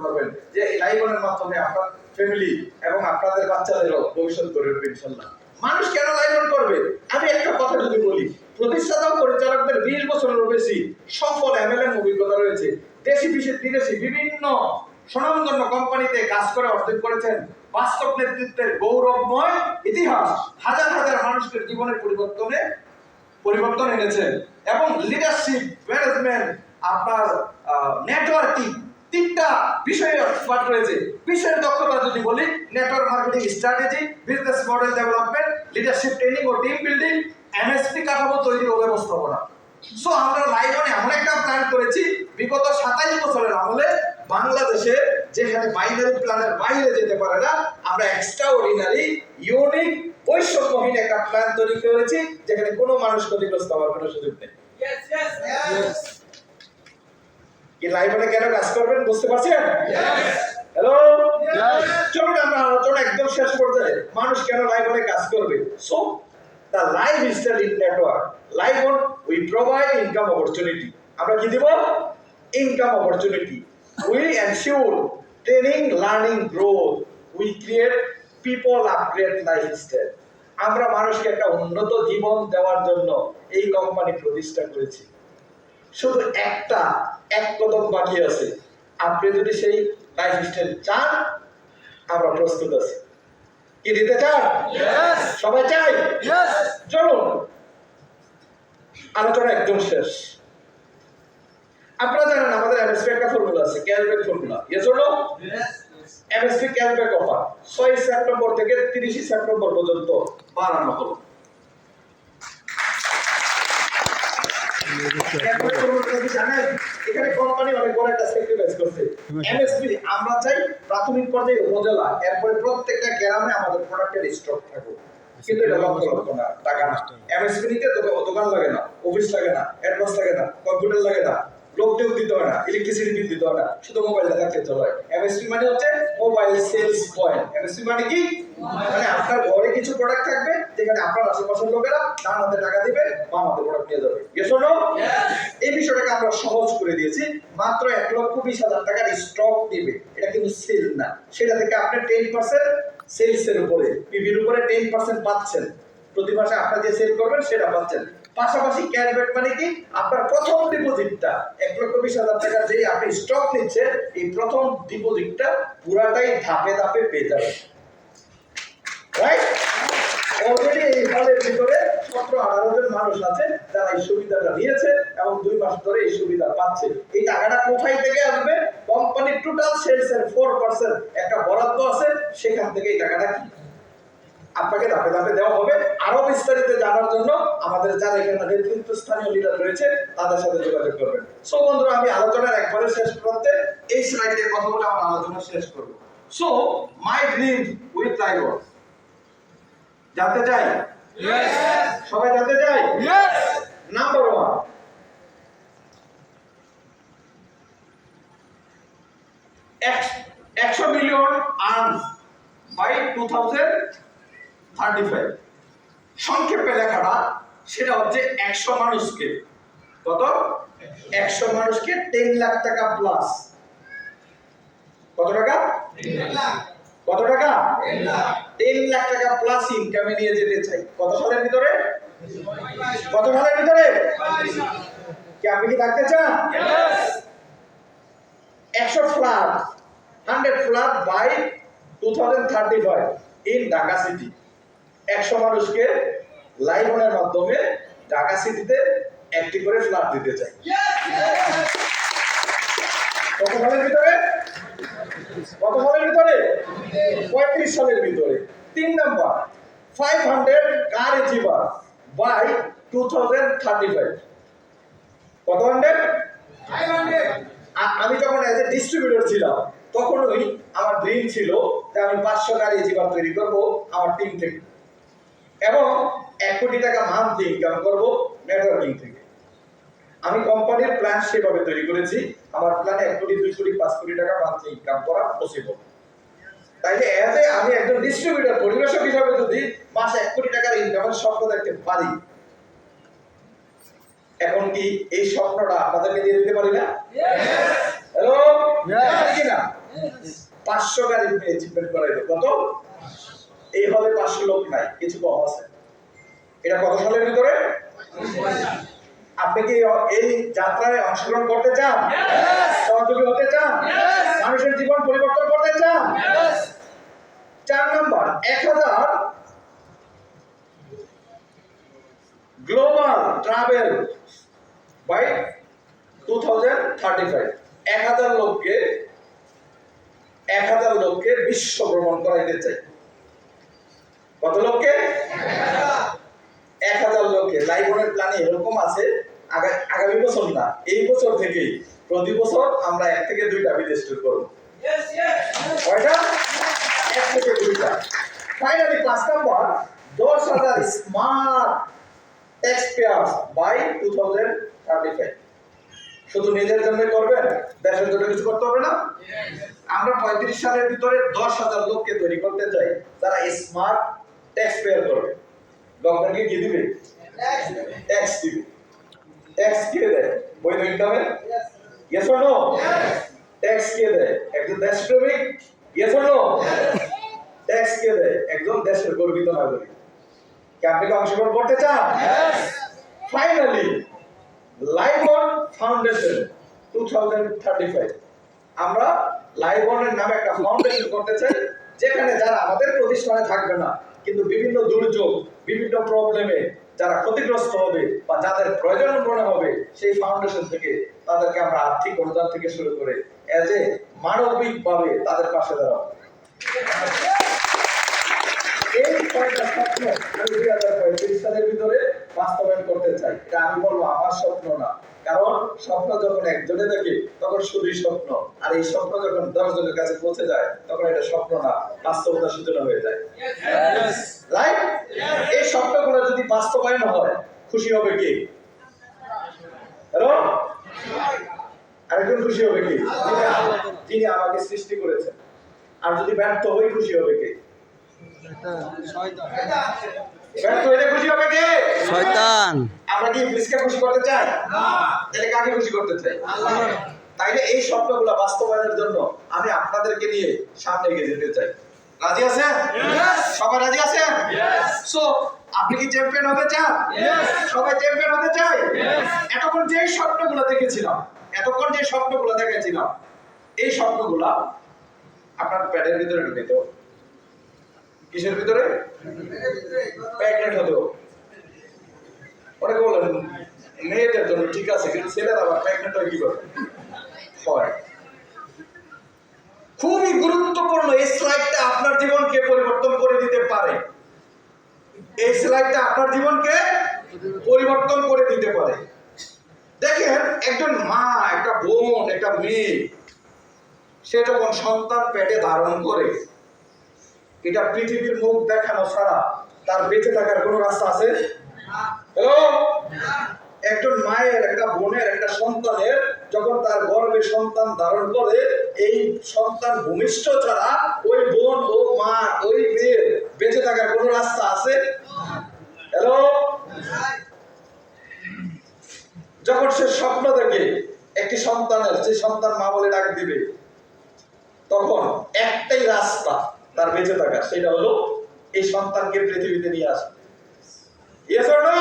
পারবেন যে এই লাইভনের মাধ্যমে আপনার ফ্যামিলি এবং আপনাদের বাচ্চাদেরও ভবিষ্যৎ গড়ে উঠবে ইনশাআল্লাহ। মানুষ কেন লাইভন করবে? আমি একটা কথা যদি বলি, প্রতিষ্ঠাতা ও পরিচালকদের 20 বছরেরও বেশি সফল এমএলএম অভিজ্ঞতা রয়েছে। দেশি বিদেশি বিভিন্ন স্বনামধন্য কোম্পানিতে কাজ করে অর্জন করেছেন। বাস্তব নেতৃত্বের গৌরবময় ইতিহাস হাজার হাজার মানুষের জীবনের পরিবর্তন এনেছেন এবং লিডারশিপ, ম্যানেজমেন্ট, আপনার নেটওয়ার্কিং, তিনটা বিষয়ে এক্সপার্ট রয়েছে। বিষয়ের দক্ষতা যদি বলি, network marketing strategy, business model development, leadership training ও টিম বিল্ডিং, এমএসপি কাঠামো তৈরি ও ব্যবস্থাপনা। সো আমরা লাইভনে এমন একটা প্ল্যান করেছি, বিগত 27 বছরের আমলে বাংলাদেশে যেখানে বাইনারি প্ল্যানের বাইরে যেতে পারে না, আমরা এক্সট্রাঅর্ডিনারি ইউনিক বৈষম্যহীন একটা প্ল্যান তৈরি করেছি যেখানে কোনো মানুষ ক্ষতিগ্রস্ত হওয়ার কোনো সুযোগ নেই। কি লাইভনে কেন কাজ করবেন বুঝতে পারছেন? হ্যালো, চলুন আমরা আলোচনা একদম শেষ পর্যায়ে, মানুষ কেন লাইভনে কাজ করবে। So the lifestyle in network, LiveOn we provide income opportunity. আমরা কি দিব? Income opportunity. We ensure training, learning, growth. We create people upgrade lifestyle. আমরা মানুষকে একটা উন্নত জীবন দেওয়ার জন্য এই কোম্পানি প্রতিষ্ঠা করেছি। শুধু এক কদম বাকি আছে। আপনি যদি সেই লাইফস্টাইল চান, আমরা প্রস্তুত আছি। কি দিতে চান? সবাই চাই? চলুন আলোচনা একদম শেষ। আপনারা জানেন আমাদের এমএসপি একটা ফর্মুলা আছে, cashback formula. Yes or no? MSP cashback offer 6 September থেকে 30 সেপ্টেম্বর পর্যন্ত বাড়ানো হলো। এখানে কোম্পানি অনেক বড় একটা স্যাক্রিফাইস করছে। এমএসপি আমরা চাই প্রাথমিক পর্যায়ে উপজেলা, এরপরে প্রত্যেকটা গ্রামে আমাদের প্রোডাক্টের স্টক থাকুক। কিন্তু এটা লক্ষ না, টাকা না। এমএসপি নিতে দোকান লাগে না, অফিস লাগে না, অ্যাডভান্স লাগে না, কম্পিউটার লাগে না, লোক দিতে হয় না, ইলেকট্রিসিটি বিল দিতে হয় না, শুধু মোবাইলটা থাকতে চলে। এমএসপি মানে হচ্ছে মোবাইল সেলস পয়েন্ট। এমএসপি মানে কি? মানে আপনার ঘরে কিছু প্রোডাক্ট থাকবে যেখানে আপনার আশেপাশের লোকেরা তার হাতে টাকা দিবে, বাম হাতে প্রোডাক্ট নিয়ে যাবে। Yes or no? এই বিষয়টাকে আমরা সহজ করে দিয়েছি। মাত্র 1,20,000 টাকার স্টক দিবে, এটা কিন্তু সেল না। সেটা থেকে আপনি 10% সেলসের উপরে, পিভির উপরে 10% পাচ্ছেন। প্রতি মাসে আপনি যে সেল করবেন সেটা পাচ্ছেন। পাশাপাশি ক্যাশব্যাক মানে কি? আপনার প্রথম ডিপোজিটটা 1,20,000 টাকা যে আপনি স্টক নিচ্ছেন, এই প্রথম ডিপোজিটটা পুরাটাই ধাপে ধাপে পেয়ে যাবেন। রাইট? অলরেডি এই হলের ভিতরে 17-18 জন মানুষ আছে যারা এই সুবিধাটা নিয়েছে এবং 2 মাস ধরে এই সুবিধা পাচ্ছে। এই টাকাটা কোথায় থেকে আসবে? কোম্পানির টোটাল সেলসের 4% একটা বরাদ্দ আছে, সেখান থেকে এই টাকাটা আপনাকে ধাপে ধাপে দেওয়া হবে। আরো বিস্তারিত জানার জন্য আমাদের যারা এখানে নেতৃত্বস্থানীয় লিডার রয়েছে তাদের সাথে যোগাযোগ করবেন। সো বন্ধুরা, আমি আলোচনার একবারে শেষ করতে এই স্লাইডে কথা বলে আমার আলোচনা শেষ করব। সো মাই ড্রিম উইথ লাইভওন জানতে চাই? সবাই জানতে চাই? Number 1, $100 million earned by 2035। সংক্ষেপে লেখাটা সেটা হচ্ছে 100 মানুষকে, কত? 100 মানুষকে 10 লাখ টাকা প্লাস। কত টাকা? 10 লাখ। কত টাকা? 10 লাখ টাকা প্লাস ইনকামে নিয়ে যেতে চাই। কত সালের ভিতরে? কত সালের ভিতরে? কি আপনি কি থাকতে চান? 100 flat, 100 flat by 2035 in Dhaka city. 100 মানুষকে লাইভনের মাধ্যমে ঢাকা সিটিতে একটি করে ফ্ল্যাট দিতে চাই। কত সালের ভিতরে? কত সালের ভিতরে? 35 সালের ভিতরে। 3 নাম্বার, 500 কার অ্যাচিভার বাই 2035। কত 100? 500। আমি যখন এজ এ ডিস্ট্রিবিউটর ছিলাম তখনই আমার ড্রিম ছিল যে আমি 500 কার অ্যাচিভার তৈরি করব আমার টিম থেকে এবং 1 কোটি টাকা মান্থলি ইনকাম করব নেটওয়ার্কিং থেকে। আমি কোম্পানির প্ল্যান সেভাবে তৈরি করেছি। আমার প্ল্যানে 1 কোটি, 2 কোটি, 5 কোটি টাকা মান্থলি ইনকাম করা পসিবল। তাইলে এজ এ আমি একজন ডিস্ট্রিবিউটর পরিবেশক হিসাবে যদি মাসে 1 কোটি টাকার ইনকামের স্বপ্ন দেখতে পারি, এখন কি এই স্বপ্নটা আপনাদেরকে দিয়ে দিতে পারি না? হ্যালো, কি না? 500 গাড়ি অ্যাচিভমেন্ট করাইবে। কত? এই হলে 500 লোক নাই, কিছু কম আছে। এটা কত সালের ভিতরে? আপনি কি এই যাত্রায় অংশগ্রহণ করতে চান? সহযোগী হতে চান? মানুষের জীবন পরিবর্তন করতে চান? 4 নাম্বার, 1000 গ্লোবাল ট্রাভেল বাই 2035। 1000 লোককে বিশ্ব ভ্রমণ করাইতে চাই। কত লোককে? 1000 লোককে। লাইবনের প্ল্যানে এরকম আছে, আগামী বছর না, এই বছর থেকেই প্রতি বছর আমরা 1 থেকে 2টা বিদেশ ট্যুর করব। কয়টা? 1 থেকে 2টা। Finally 5 number, 10,000 smart tax payers by 2035। শুধু নিজের জন্য করবেন, দেশের জন্য কিছু করতে হবে না? আমরা 35 সালের ভিতরে 10,000 লোককে তৈরি করতে চাই যারা স্মার্ট ট্যাক্স পেয়ার করবে। গভর্নমেন্টকে কি দিবে? ট্যাক্স দিবে। ট্যাক্স কে দেয়? বৈধ ইনকামে? Yes or no? ট্যাক্স কে দেয়? একজন দেশপ্রেমিক? Yes or no? ট্যাক্স কে দেয়? একজন দেশের গর্বিত নাগরিক। কি আপনি কি অংশগ্রহণ করতে চান? ফাইনালি লাইবন ফাউন্ডেশন 2035, আমরা লাইবনের নামে একটা ফাউন্ডেশন করতে চাই, যেখানে যারা আমাদের প্রতিষ্ঠানে থাকবে না কিন্তু বিভিন্ন দুর্যোগ, বিভিন্ন প্রবলেমে যারা ক্ষতিগ্রস্ত হবে বা যাদের প্রয়োজন মনে হবে, সেই ফাউন্ডেশন থেকে তাদেরকে আমরা আর্থিক অনুদান থেকে শুরু করে এজ এ মানবিকভাবে তাদের পাশে দাঁড়াবো। এই 6টা স্বপ্ন আমি 2035 সালের ভিতরে বাস্তবায়ন করতে চাই। এটা আমি বলবো আমার স্বপ্ন না, কারণ স্বপ্ন যখন একজনে দেখে তখন শুধুই স্বপ্ন, আর এই স্বপ্ন যখন 10 জনের কাছে পৌঁছে যায় তখন এটা স্বপ্ন না, বাস্তবতার সূচনা হয়ে যায়। রাইট? এই স্বপ্নগুলো যদি বাস্তবায়ন হয়, খুশি হবে কে? হ্যালো, আরেকজন খুশি হবে কে? যিনি আমাকে সৃষ্টি করেছেন। আর যদি ব্যর্থ হই, খুশি হবে কে? ব্যর্থ হইলে খুশি হবে কে? শয়তান। আমরা কি ইবলিসকে খুশি করতে চাই? না। তাহলে কাকে খুশি করতে চাই? আল্লাহ। তাইলে এই স্বপ্নগুলো বাস্তবায়নের জন্য আমি আপনাদেরকে নিয়ে সামনে এগিয়ে যেতে চাই। রাজি আছেন? সবাই রাজি আছেন? সো আপনি কি চ্যাম্পিয়ন হতে চান? সবাই চ্যাম্পিয়ন হতে চাই? এতক্ষণ যে স্বপ্নগুলো দেখেছিলাম, এই স্বপ্নগুলো আপনার প্যাডের ভিতরে ঢুকে দাও। কিসের ভিতরে? প্রেগনেন্ট হতে হবে। অনেকে বলেন মেয়েদের জন্য ঠিক আছে, কিন্তু ছেলেরা আবার প্রেগনেন্ট হয়ে কি করে? খুবই গুরুত্বপূর্ণ। এই স্লাইডটা আপনার জীবনকে পরিবর্তন করে দিতে পারে। এই স্লাইডটা আপনার জীবনকে পরিবর্তন করে দিতে পারে। দেখেন, একজন মা, একটা বোন, একটা মেয়ে, সে যখন সন্তান পেটে ধারণ করে, এটা পৃথিবীর মুখ দেখানো ছাড়া তার বেঁচে থাকার কোনো রাস্তা আছে? হ্যালো, একজন মায়ের, একটা বোনের, একটা সন্তানের যখন তার গর্ভে সন্তান ধারণ করে, এই সন্তান ভূমিষ্ঠ ছাড়া ওই বোন, ও মা, ওই মেয়ের বেঁচে থাকার কোনো রাস্তা আছে? হ্যালো, যখন সে স্বপ্ন দেখে একটি সন্তানের, যে সন্তান মা বলে ডাক দিবে, তখন একটাই রাস্তা তার বেঁচে থাকা, সেটা হলো এই সন্তানকে পৃথিবীতে নিয়ে আসা। Yes or no?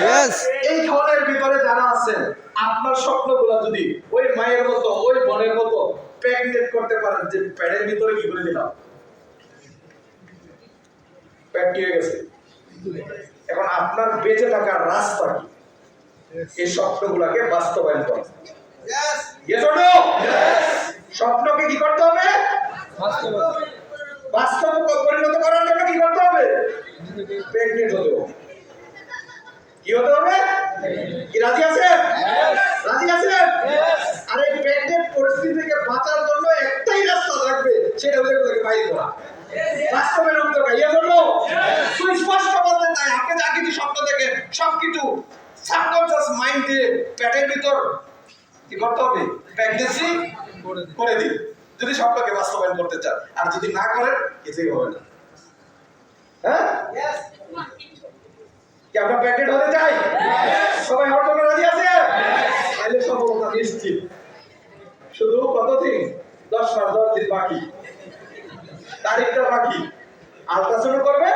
Yes. এই হলের ভিতরে যারা আছেন, আপনার স্বপ্নগুলো যদি ওই মায়ের মতো, ওই বোনের মতো প্রেগনেন্ট করতে পারেন, যে প্যাডের ভিতরে কি করে দিলাম, প্যাড হয়ে গেছে, এখন আপনার বেঁচে থাকার রাস্তা কি? এই স্বপ্নগুলোকে বাস্তবায়ন করা। Yes or no? স্বপ্নকে কি করতে হবে? বাস্তব পরিণত করার জন্য কি করতে হবে? প্রেগনেন্ট হতে হবে। কি হতে হবে? কি রাজি আছেন? রাজি আছেন? আর এই প্রেগনেন্ট পরিস্থিতি থেকে বাঁচার জন্য একটাই রাস্তা থাকবে, সেটা হলো এগুলোকে বাইরে করা। বাস্তবের রূপ দেওয়া। ইয়ে হলো সুস্পষ্ট বলতে চাই, আপনি যা কিছু স্বপ্ন দেখেন সবকিছু সাবকনশিয়াস মাইন্ড দিয়ে পেটের ভিতর কি করতে হবে? প্রেগন্যান্সি করে দিন, যদি স্বপ্নকে বাস্তবায়ন করতে চান। আর যদি না করেন, কিছুই হবে না। হ্যাঁ, কি আমরা প্রেগনেন্ট হতে চাই? সবাই হওয়ার জন্য রাজি আছে? তাহলে সফলতা নিশ্চিত। শুধু কত দিন? 10 মাস 10 দিন বাকি, তারিখটা বাকি, আলট্রাসাউন্ড করবে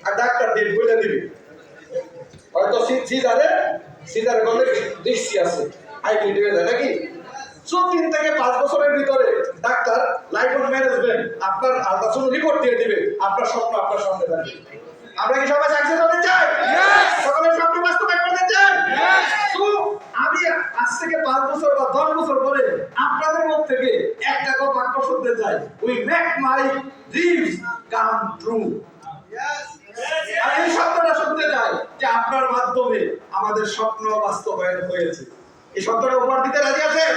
আর ডাক্তার ডেট বলে দিবে। হয়তো সিজারে করলে দেখছি আছে হাইব্রিড হয়ে যায় নাকি। 3 থেকে 5 বছরের ভিতরে ডাক্তার লাইফ অফ ম্যানেজমেন্ট আপনার আলট্রাসাউন্ড রিপোর্ট দিয়ে দিবে, আপনার স্বপ্ন আপনার সামনে দাঁড়িয়ে। আমরা কি সবাই সাকসেস হতে চাই? সকলের স্বপ্ন বাস্তবায়ন করতে চাই? তো আমি আজ থেকে 5 বছর বা 10 বছর পরে আপনাদের মধ্যে থেকে একটা বাক্য শুনতে চাই, we make my dreams come true. আমি এই শব্দটা শুনতে চাই যে আপনার মাধ্যমে আমাদের স্বপ্ন বাস্তবায়ন হয়েছে। এই শব্দটা উপহার দিতে রাজি আছেন?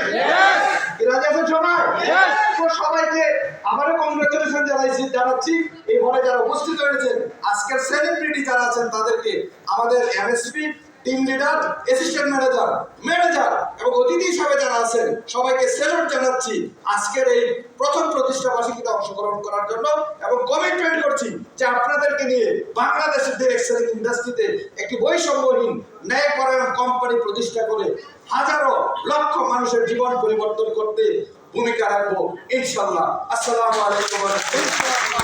রাজি আছেন সবাই? তো সবাইকে আবারও কংগ্রেচুলেশন জানাচ্ছি। এই হলে যারা উপস্থিত হয়েছেন, আজকের সেলিব্রিটি যারা আছেন তাদেরকে, আমাদের MSP team leader, assistant manager এবং অতিথি হিসাবে যারা আছেন সবাইকে স্যালুট জানাচ্ছি আজকের এই প্রথম প্রতিষ্ঠা বার্ষিকীতে অংশগ্রহণ করার জন্য, এবং কমিটমেন্ট করছি যে আপনাদেরকে নিয়ে বাংলাদেশের ডিরেক্ট সেলিং ইন্ডাস্ট্রিতে একটি বৈষম্যহীন ন্যায়পরায়ণ কোম্পানি প্রতিষ্ঠা করে হাজারো লক্ষ মানুষের জীবন পরিবর্তন করতে ভূমিকা রাখবো ইনশাআল্লাহ। আসসালামু আলাইকুম ওয়া রাহমাতুল্লাহ।